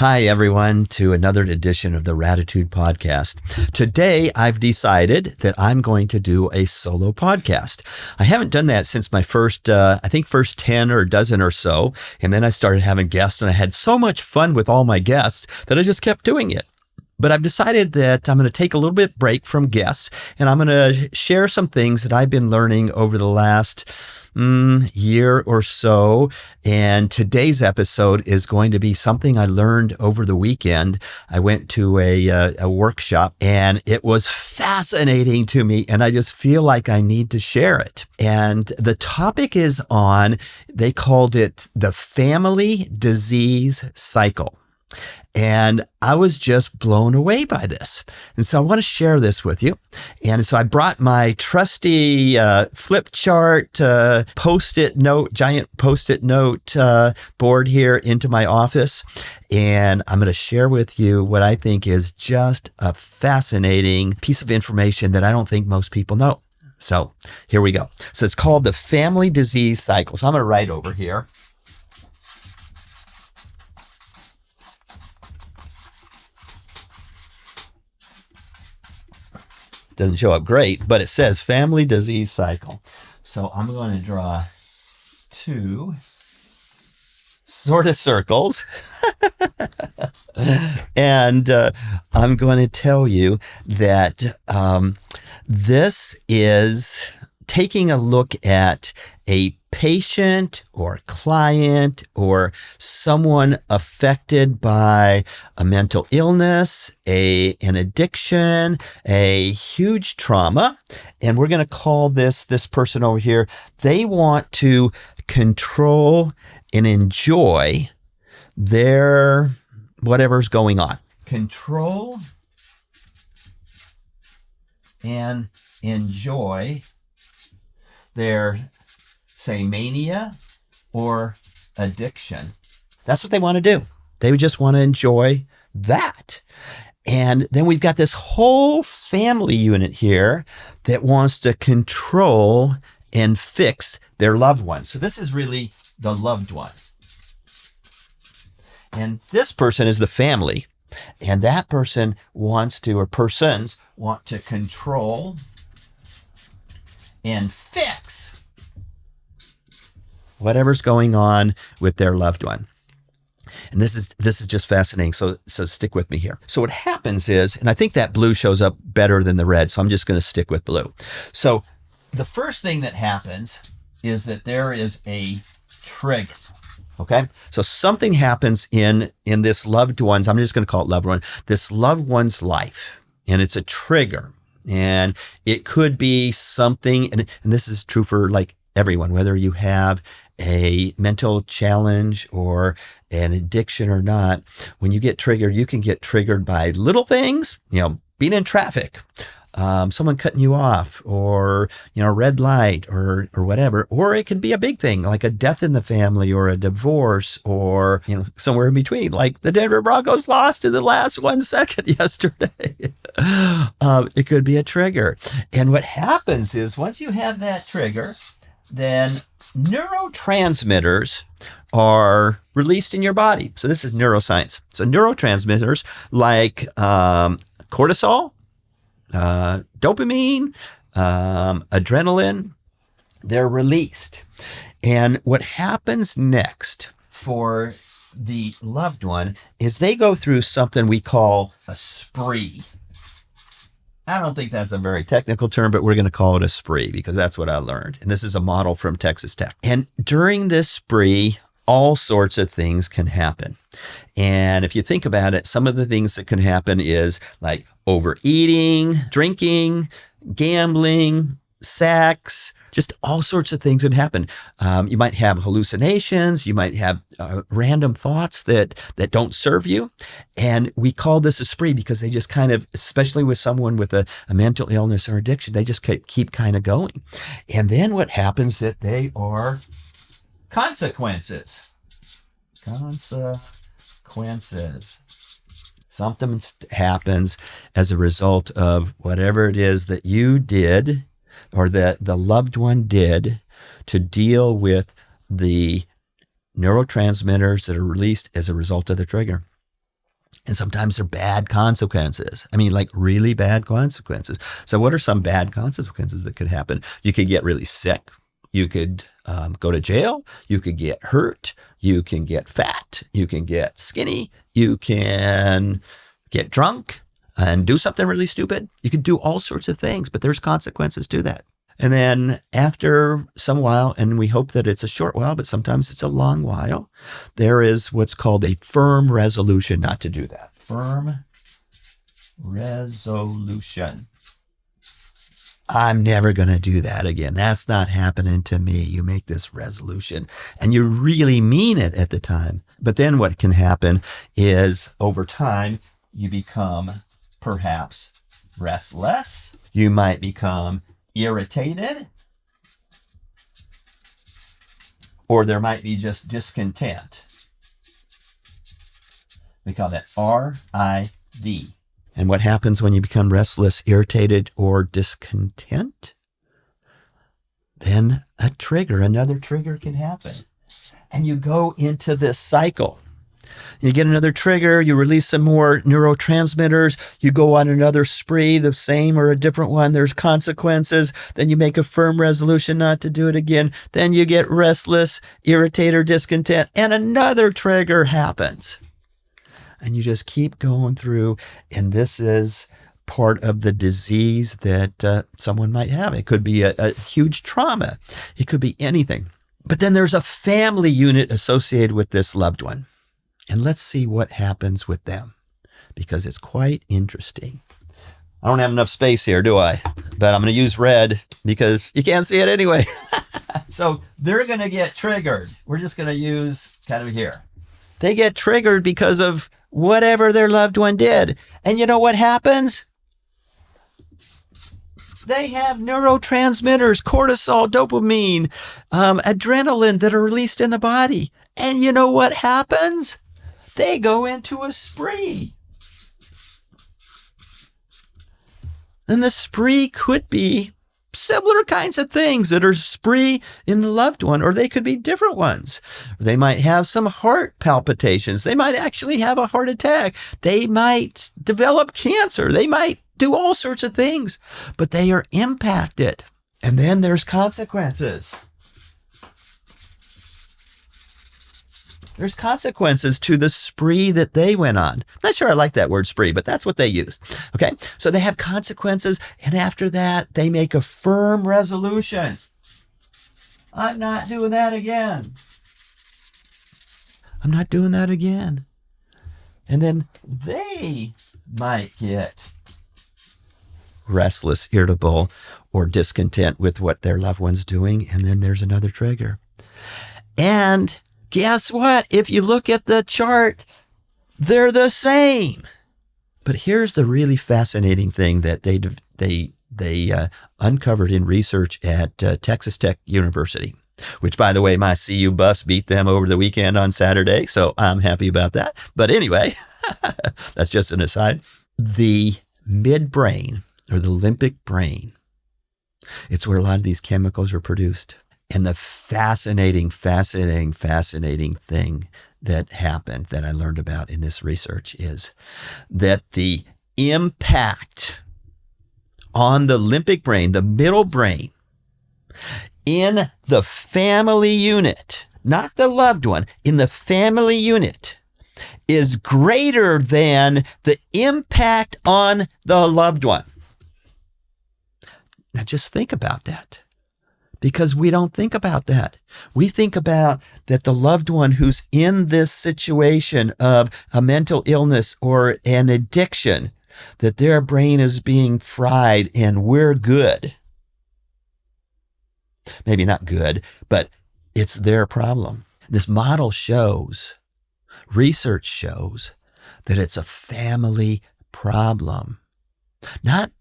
Hi, everyone, to another edition of the Ratitude Podcast. Today, I've decided that I'm going to do a solo podcast. I haven't done that since my first 10 or a dozen or so. And then I started having guests, and I had so much fun with all my guests that I just kept doing it. But I've decided that I'm going to take a little bit break from guests, and I'm going to share some things that I've been learning over the last year or so. And today's episode is going to be something I learned over the weekend. I went to a workshop, and it was fascinating to me, and I just feel like I need to share it. And the topic is they called it the family disease cycle. And I was just blown away by this. And so I want to share this with you. And so I brought my trusty flip chart, giant post-it note board here into my office. And I'm going to share with you what I think is just a fascinating piece of information that I don't think most people know. So here we go. So it's called the family disease cycle. So I'm going to write over here. Doesn't show up great, but it says family disease cycle. So I'm going to draw two sort of circles. And I'm going to tell you that this is taking a look at a patient or client or someone affected by a mental illness, an addiction, a huge trauma. And we're going to call this person over here, they want to control and enjoy their whatever's going on. Control and enjoy their, say, mania or addiction. That's what they want to do. They would just want to enjoy that. And then we've got this whole family unit here that wants to control and fix their loved one. So this is really the loved one. And this person is the family. And that person persons want to control and fix whatever's going on with their loved one. And this is just fascinating. So stick with me here. So what happens is, and I think that blue shows up better than the red, so I'm just going to stick with blue. So the first thing that happens is that there is a trigger. Okay? So something happens in this loved one's, I'm just going to call it loved one, this loved one's life. And it's a trigger. And it could be something, and this is true for like everyone, whether you have a mental challenge or an addiction or not. When you get triggered, you can get triggered by little things, being in traffic, someone cutting you off, or, red light or whatever. Or it can be a big thing like a death in the family or a divorce or, somewhere in between, like the Denver Broncos lost in the last 1 second yesterday. It could be a trigger. And what happens is once you have that trigger, then neurotransmitters are released in your body. So this is neuroscience. So neurotransmitters like cortisol, dopamine, adrenaline, they're released. And what happens next for the loved one is they go through something we call a spree. I don't think that's a very technical term, but we're going to call it a spree because that's what I learned. And this is a model from Texas Tech. And during this spree, all sorts of things can happen. And if you think about it, some of the things that can happen is like overeating, drinking, gambling, sex, just all sorts of things that happen. You might have hallucinations. You might have random thoughts that don't serve you. And we call this a spree because they just kind of, especially with someone with a mental illness or addiction, they just keep kind of going. And then what happens that they are consequences. Something happens as a result of whatever it is that you did or that the loved one did to deal with the neurotransmitters that are released as a result of the trigger. And sometimes they're bad consequences. I mean, like really bad consequences. So what are some bad consequences that could happen? You could get really sick. You could go to jail. You could get hurt. You can get fat. You can get skinny. You can get drunk and do something really stupid. You can do all sorts of things, but there's consequences to that. And then after some while, and we hope that it's a short while, but sometimes it's a long while, there is what's called a firm resolution not to do that. Firm resolution. I'm never going to do that again. That's not happening to me. You make this resolution and you really mean it at the time. But then what can happen is over time, you become perhaps restless. You might become irritated, or there might be just discontent. We call that RID. And what happens when you become restless, irritated, or discontent? Then another trigger can happen. And you go into this cycle. You get another trigger, you release some more neurotransmitters, you go on another spree, the same or a different one, there's consequences, then you make a firm resolution not to do it again, then you get restless, irritated, or discontent, and another trigger happens. And you just keep going through, and this is part of the disease that someone might have. It could be a huge trauma. It could be anything. But then there's a family unit associated with this loved one. And let's see what happens with them, because it's quite interesting. I don't have enough space here, do I? But I'm going to use red because you can't see it anyway. So they're going to get triggered. We're just going to use kind of here. They get triggered because of whatever their loved one did. And you know what happens? They have neurotransmitters, cortisol, dopamine, adrenaline that are released in the body. And you know what happens? They go into a spree. And the spree could be similar kinds of things that are spree in the loved one, or they could be different ones. They might have some heart palpitations. They might actually have a heart attack. They might develop cancer. They might do all sorts of things, but they are impacted. And then there's consequences. There's consequences to the spree that they went on. Not sure I like that word spree, but that's what they used. Okay, so they have consequences, and after that, they make a firm resolution. I'm not doing that again. I'm not doing that again. And then they might get restless, irritable, or discontent with what their loved one's doing, and then there's another trigger. And guess what? If you look at the chart, they're the same. But here's the really fascinating thing that they uncovered in research at Texas Tech University, which, by the way, my CU Buffs beat them over the weekend on Saturday, so I'm happy about that. But anyway, that's just an aside. The midbrain, or the limbic brain, it's where a lot of these chemicals are produced. And the fascinating thing that happened that I learned about in this research is that the impact on the limbic brain, the middle brain, in the family unit, not the loved one, in the family unit, is greater than the impact on the loved one. Now just think about that. Because we don't think about that. We think about that the loved one who's in this situation of a mental illness or an addiction, that their brain is being fried and we're good. Maybe not good, but it's their problem. This model shows, research shows, that it's a family problem. Not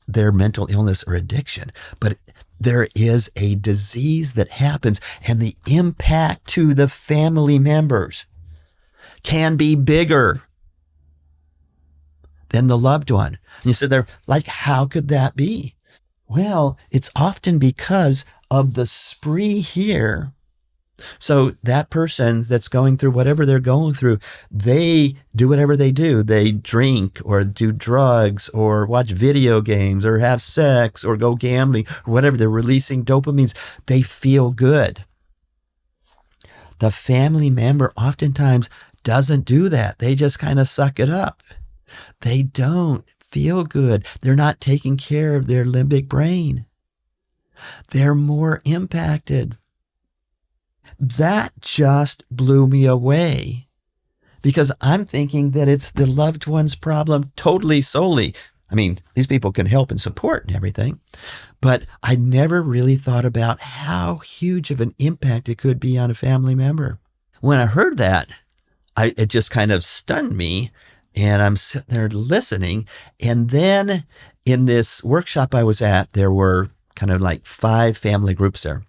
their mental illness or addiction, but there is a disease that happens, and the impact to the family members can be bigger than the loved one. And you sit there like, how could that be? Well, it's often because of the spree here So that person that's going through whatever they're going through, they do whatever they do. They drink or do drugs or watch video games or have sex or go gambling or whatever. They're releasing dopamines. They feel good. The family member oftentimes doesn't do that. They just kind of suck it up. They don't feel good. They're not taking care of their limbic brain. They're more impacted. That just blew me away because I'm thinking that it's the loved one's problem totally solely. I mean, these people can help and support and everything, but I never really thought about how huge of an impact it could be on a family member. When I heard that, it just kind of stunned me, and I'm sitting there listening. And then in this workshop I was at, there were kind of like 5 family groups there.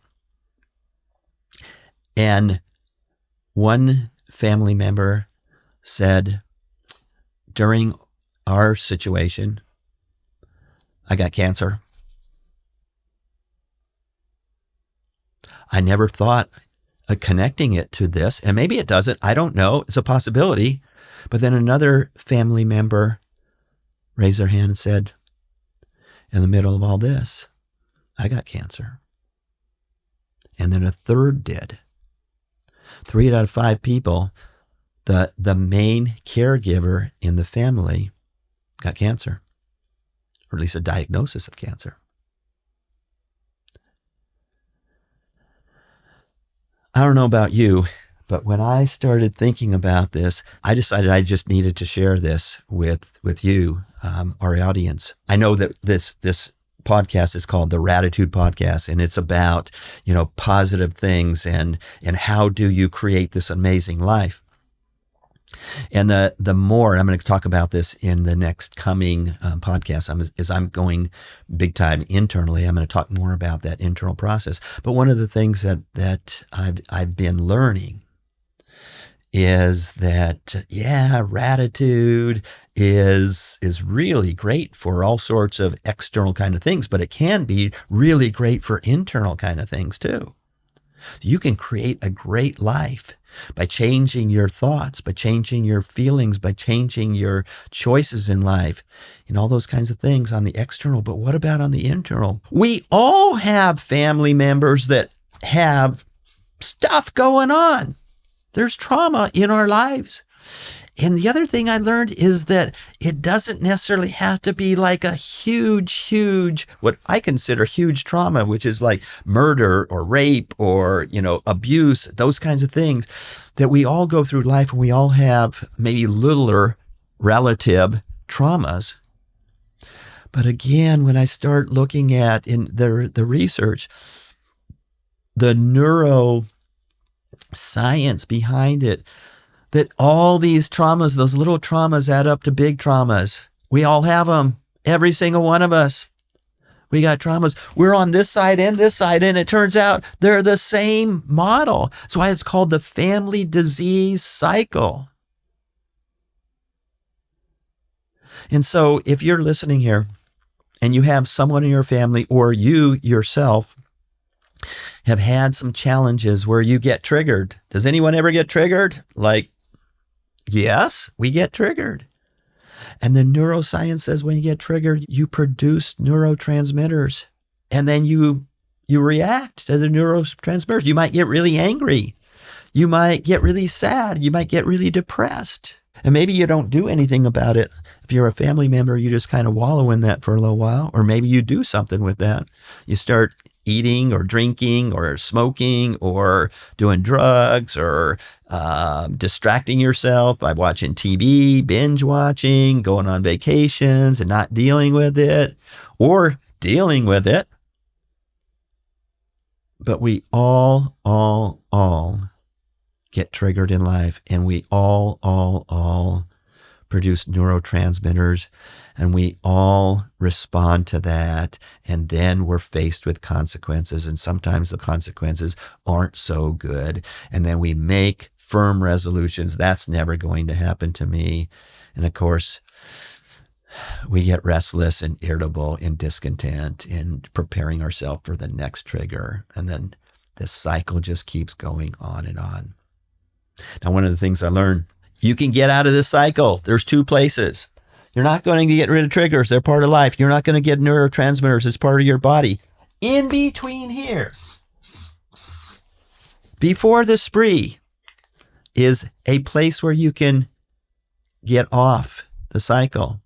And one family member said, during our situation, I got cancer. I never thought of connecting it to this, and maybe it doesn't. I don't know. It's a possibility. But then another family member raised their hand and said, in the middle of all this, I got cancer. And then a third did. 3 out of 5 people, the main caregiver in the family got cancer, or at least a diagnosis of cancer. I don't know about you, but when I started thinking about this, I decided I just needed to share this with you, our audience. I know that this podcast is called the Gratitude Podcast, and it's about, positive things and how do you create this amazing life. And the more, I'm going to talk about this in the next coming podcast, as I'm going big time internally, I'm going to talk more about that internal process. But one of the things that I've been learning is that, gratitude is really great for all sorts of external kind of things, but it can be really great for internal kind of things too. You can create a great life by changing your thoughts, by changing your feelings, by changing your choices in life, and all those kinds of things on the external. But what about on the internal? We all have family members that have stuff going on. There's trauma in our lives. And the other thing I learned is that it doesn't necessarily have to be like a huge, what I consider huge trauma, which is like murder or rape or, abuse, those kinds of things that we all go through life, and we all have maybe littler relative traumas. But again, when I start looking at in the research, the neuroscience behind it, that all these traumas, those little traumas add up to big traumas. We all have them. Every single one of us. We got traumas. We're on this side and this side, and it turns out they're the same model. That's why it's called the family disease cycle. And so if you're listening here and you have someone in your family or you yourself have had some challenges where you get triggered. Does anyone ever get triggered? Yes, we get triggered. And the neuroscience says when you get triggered, you produce neurotransmitters. And then you react to the neurotransmitters. You might get really angry. You might get really sad. You might get really depressed. And maybe you don't do anything about it. If you're a family member, you just kind of wallow in that for a little while. Or maybe you do something with that. You start eating or drinking or smoking or doing drugs or distracting yourself by watching TV, binge watching, going on vacations and not dealing with it, or dealing with it. But we all get triggered in life, and we all produce neurotransmitters, and we all respond to that, and then we're faced with consequences, and sometimes the consequences aren't so good, and then we make firm resolutions. That's never going to happen to me. And of course, we get restless and irritable and discontent in preparing ourselves for the next trigger. And then this cycle just keeps going on and on. Now, one of the things I learned, you can get out of this cycle. There's two places. You're not going to get rid of triggers. They're part of life. You're not going to get neurotransmitters. It's part of your body. In between here, before the spree, is a place where you can get off the cycle.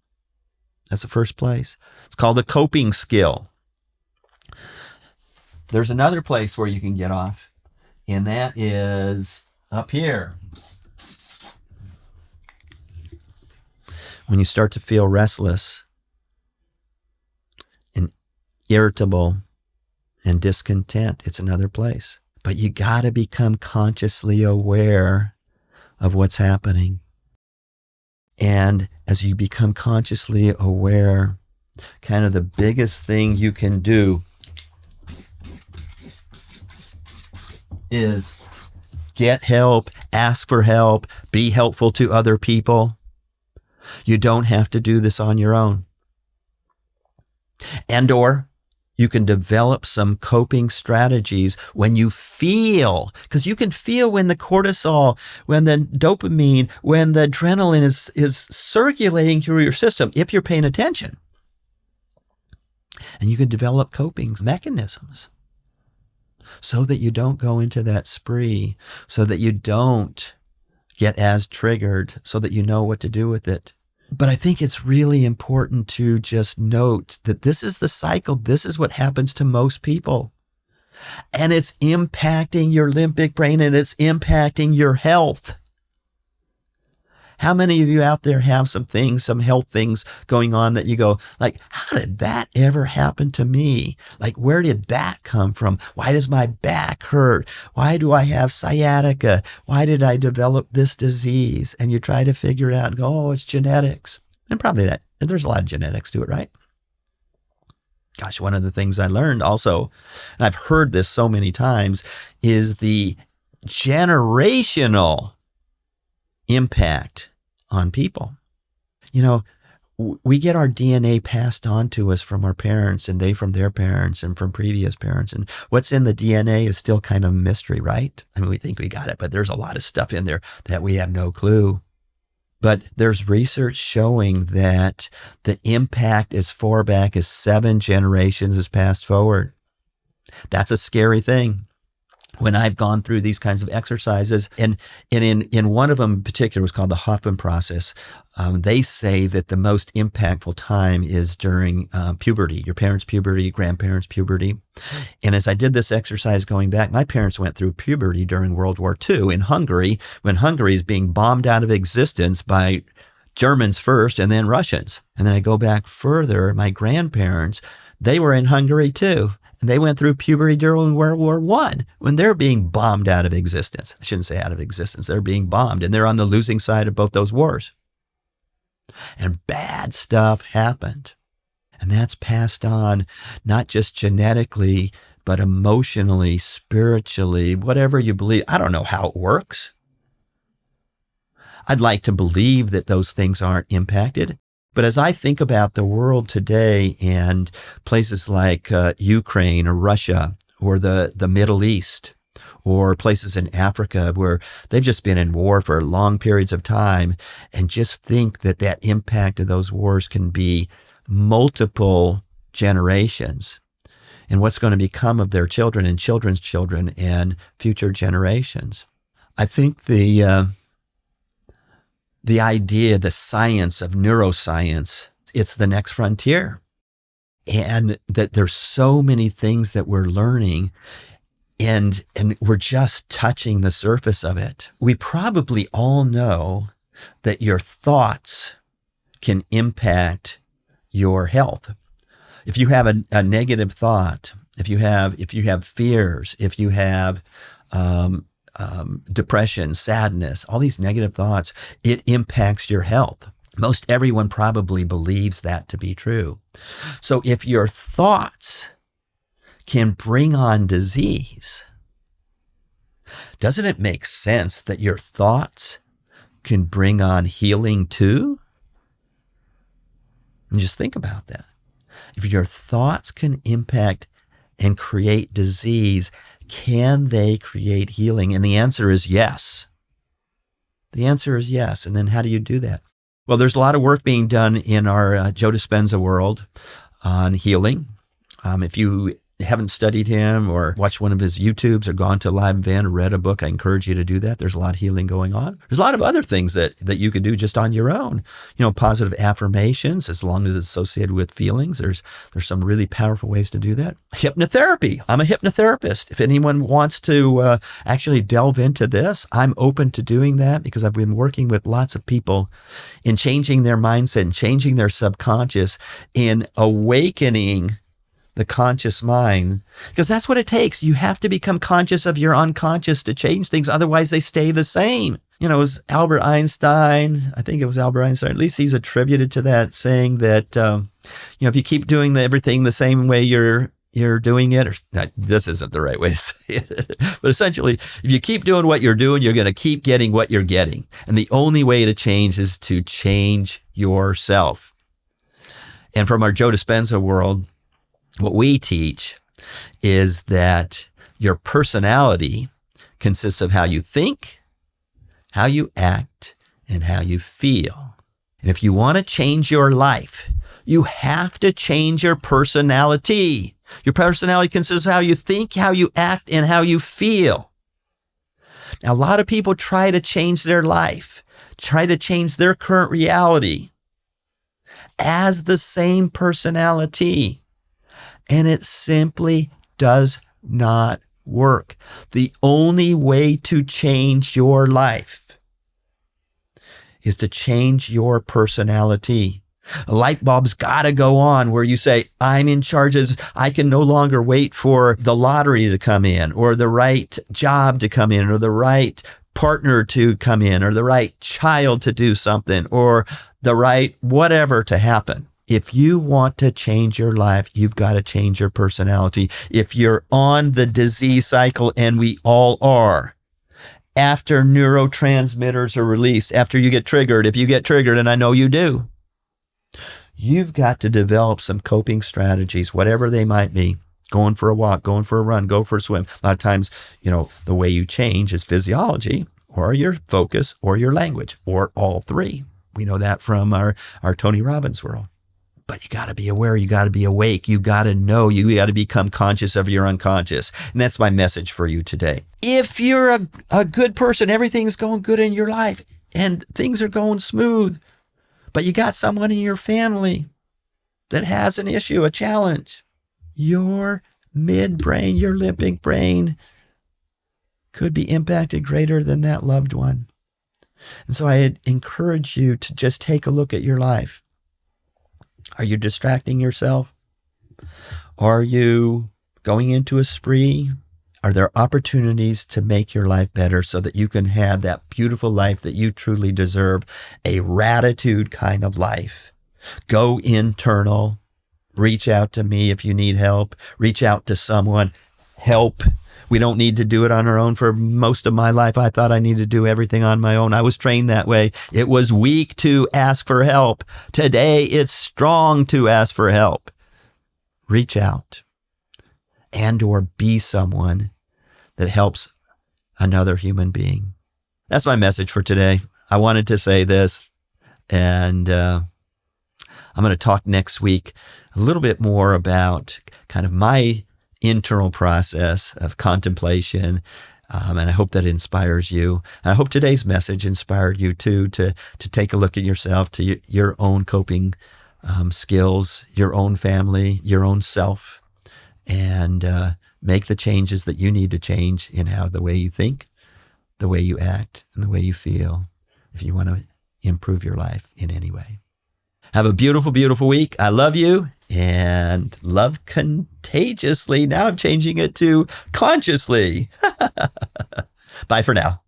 That's the first place. It's called a coping skill. There's another place where you can get off, and that is up here. When you start to feel restless and irritable and discontent, it's another place. But you got to become consciously aware of what's happening. And as you become consciously aware, kind of the biggest thing you can do is get help, ask for help, be helpful to other people. You don't have to do this on your own. And/or you can develop some coping strategies when you feel, because you can feel when the cortisol, when the dopamine, when the adrenaline is circulating through your system, if you're paying attention. And you can develop coping mechanisms so that you don't go into that spree, so that you don't get as triggered, so that you know what to do with it. But I think it's really important to just note that this is the cycle. This is what happens to most people. And it's impacting your limbic brain, and it's impacting your health. How many of you out there have some health things going on that you go, like, how did that ever happen to me? Like, where did that come from? Why does my back hurt? Why do I have sciatica? Why did I develop this disease? And you try to figure it out and go, oh, it's genetics. And probably that, there's a lot of genetics to it, right? Gosh, one of the things I learned also, and I've heard this so many times, is the generational impact on people. You know, we get our DNA passed on to us from our parents, and they from their parents and from previous parents. And what's in the DNA is still kind of a mystery, right? I mean, we think we got it, but there's a lot of stuff in there that we have no clue. But there's research showing that the impact as far back as 7 generations is passed forward. That's a scary thing. When I've gone through these kinds of exercises, and in one of them in particular, was called the Hoffman process, they say that the most impactful time is during puberty, your parents' puberty, grandparents' puberty. And as I did this exercise going back, my parents went through puberty during World War II in Hungary, when Hungary is being bombed out of existence by Germans first and then Russians. And then I go back further, my grandparents, they were in Hungary too. And they went through puberty during World War I when they're being bombed out of existence. I shouldn't say out of existence. They're being bombed, and they're on the losing side of both those wars. And bad stuff happened. And that's passed on not just genetically, but emotionally, spiritually, whatever you believe. I don't know how it works. I'd like to believe that those things aren't impacted. But as I think about the world today and places like Ukraine or Russia or the Middle East or places in Africa where they've just been in war for long periods of time, and just think that that impact of those wars can be multiple generations, and what's going to become of their children and children's children and future generations. I think the idea, the science of neuroscience, it's the next frontier. And that there's so many things that we're learning, and we're just touching the surface of it. We probably all know that your thoughts can impact your health. If you have a negative thought, if you have fears, if you have depression, sadness, all these negative thoughts, it impacts your health. Most everyone probably believes that to be true. So if your thoughts can bring on disease, doesn't it make sense that your thoughts can bring on healing too? And just think about that. If your thoughts can impact and create disease, can they create healing? And the answer is yes. The answer is yes. And then how do you do that? Well, there's a lot of work being done in our Joe Dispenza world on healing. If you haven't studied him or watched one of his YouTubes or gone to a live event or read a book, I encourage you to do that. There's a lot of healing going on. There's a lot of other things that you can do just on your own. Positive affirmations, as long as it's associated with feelings. There's some really powerful ways to do that. Hypnotherapy. I'm a hypnotherapist. If anyone wants to actually delve into this, I'm open to doing that because I've been working with lots of people in changing their mindset and changing their subconscious, in awakening the conscious mind, because that's what it takes. You have to become conscious of your unconscious to change things. Otherwise, they stay the same. It was Albert Einstein. I think it was Albert Einstein. At least he's attributed to that, saying that, if you keep doing everything the same way you're doing it, or this isn't the right way to say it, but essentially, if you keep doing what you're doing, you're going to keep getting what you're getting. And the only way to change is to change yourself. And from our Joe Dispenza world, what we teach is that your personality consists of how you think, how you act, and how you feel. And if you want to change your life, you have to change your personality. Your personality consists of how you think, how you act, and how you feel. Now, a lot of people try to change their life, try to change their current reality as the same personality. And it simply does not work. The only way to change your life is to change your personality. A light bulb's got to go on where you say, I'm in charge. I can no longer wait for the lottery to come in, or the right job to come in, or the right partner to come in, or the right child to do something, or the right whatever to happen. If you want to change your life, you've got to change your personality. If you're on the disease cycle, and we all are, after neurotransmitters are released, after you get triggered, if you get triggered, and I know you do, you've got to develop some coping strategies, whatever they might be. Going for a walk, going for a run, go for a swim. A lot of times, the way you change is physiology, or your focus, or your language, or all three. We know that from our Tony Robbins world. But you got to be aware. You got to be awake. You got to know. You got to become conscious of your unconscious. And that's my message for you today. If you're a good person, everything's going good in your life and things are going smooth, but you got someone in your family that has an issue, a challenge, your midbrain, your limbic brain could be impacted greater than that loved one. And so I encourage you to just take a look at your life. Are you distracting yourself? Are you going into a spree? Are there opportunities to make your life better so that you can have that beautiful life that you truly deserve, a gratitude kind of life? Go internal. Reach out to me if you need help. Reach out to someone. Help. We don't need to do it on our own. For most of my life, I thought I needed to do everything on my own. I was trained that way. It was weak to ask for help. Today, it's strong to ask for help. Reach out and or be someone that helps another human being. That's my message for today. I wanted to say this, and I'm going to talk next week a little bit more about kind of my internal process of contemplation, and I hope that inspires you. And I hope today's message inspired you too to take a look at yourself, to your own coping skills, your own family, your own self, and make the changes that you need to change in the way you think, the way you act, and the way you feel, if you want to improve your life in any way. Have a beautiful, beautiful week. I love you. And love contagiously. Now I'm changing it to consciously. Bye for now.